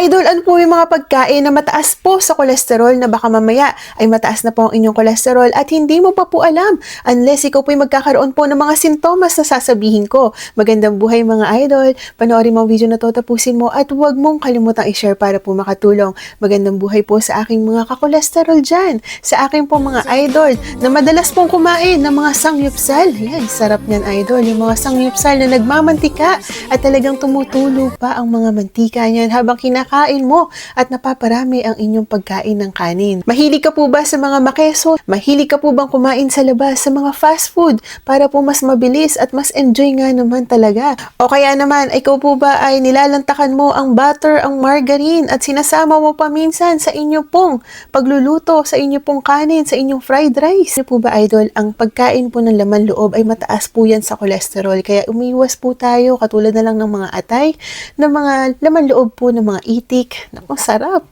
Idol, ano po yung mga pagkain na mataas po sa kolesterol na baka mamaya ay mataas na po ang inyong kolesterol at hindi mo pa po alam unless ikaw po ay magkakaroon po ng mga sintomas na sasabihin ko. Magandang buhay mga idol, panoorin mo ang video na to, tapusin mo at huwag mong kalimutang i-share para po makatulong. Magandang buhay po sa aking mga kakolesterol dyan, sa aking po mga idol na madalas pong kumain ng mga sangyupsal. Yan, sarap niyan idol, yung mga sangyupsal na nagmamantika at talagang tumutulo pa ang mga mantika niyan habang kinakain mo at napaparami ang inyong pagkain ng kanin. Mahilig ka po ba sa mga makeso? Mahilig ka po bang kumain sa labas sa mga fast food para po mas mabilis at mas enjoy nga naman talaga? O kaya naman, ikaw po ba ay nilalantakan mo ang butter, ang margarine at sinasama mo pa minsan sa inyo pong pagluluto, sa inyo pong kanin, sa inyong fried rice? Ano po ba idol, ang pagkain po ng laman loob ay mataas po yan sa kolesterol kaya umiwas po tayo katulad na lang ng mga atay, ng mga laman loob po ng mga itik. Naku, sarap.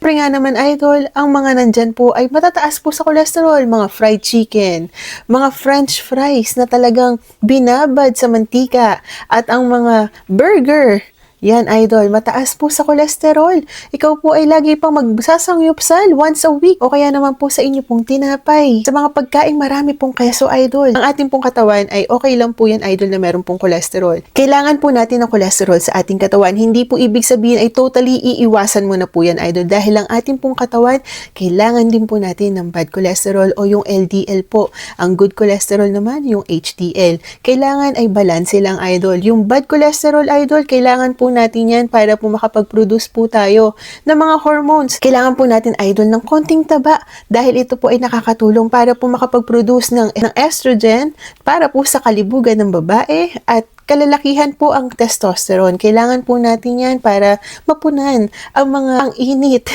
Pero nga naman idol, ang mga nandyan po ay matataas po sa kolesterol, mga fried chicken, mga french fries na talagang binabad sa mantika, at ang mga burger. Yan idol, mataas po sa kolesterol. Ikaw po ay lagi pang magsasangyupsal once a week o kaya naman po sa inyo pong tinapay. Sa mga pagkain marami pong keso idol. Ang ating pong katawan ay okay lang po yan idol na meron pong kolesterol. Kailangan po natin ng kolesterol sa ating katawan. Hindi po ibig sabihin ay totally iiwasan mo na po yan idol dahil ang ating pong katawan kailangan din po natin ng bad cholesterol o yung LDL po. Ang good cholesterol naman yung HDL. Kailangan ay balanse lang idol. Yung bad cholesterol idol, kailangan po natin yan para po makapag-produce po tayo ng mga hormones. Kailangan po natin idol ng konting taba dahil ito po ay nakakatulong para po makapag-produce ng estrogen para po sa kalibugan ng babae at kalalakihan po ang testosterone. Kailangan po natin yan para mapunan ang mga init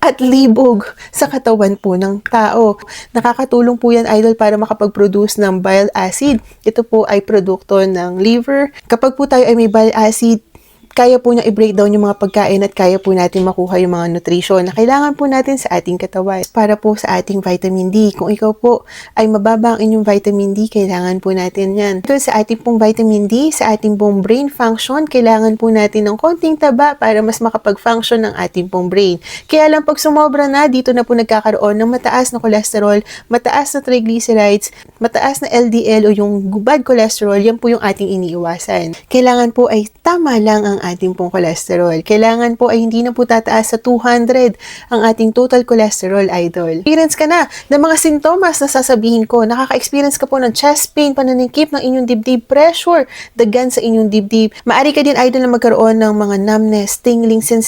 at libog sa katawan po ng tao. Nakakatulong po yan idol para makapag-produce ng bile acid. Ito po ay produkto ng liver. Kapag po tayo ay may bile acid, kaya po niya i-breakdown yung mga pagkain at kaya po natin makuha yung mga nutrition na kailangan po natin sa ating katawan para po sa ating vitamin D. Kung ikaw po ay mababa ang inyong vitamin D, kailangan po natin yan. Ito sa ating pong vitamin D, sa ating pong brain function, kailangan po natin ng konting taba para mas makapag-function ng ating pong brain. Kaya lang pag sumobra na, dito na po nagkakaroon ng mataas na cholesterol, mataas na triglycerides, mataas na LDL o yung bad cholesterol, yan po yung ating iniiwasan. Kailangan po ay tama lang ang ating pong cholesterol. Kailangan po ay hindi na po tataas sa 200 ang ating total cholesterol idol. Experience ka na ng mga sintomas na sasabihin ko. Nakaka-experience ka po ng chest pain, pananikip ng inyong dibdib, pressure, dagan sa inyong dibdib. Maari ka din idol na magkaroon ng mga numbness, tingling sensation,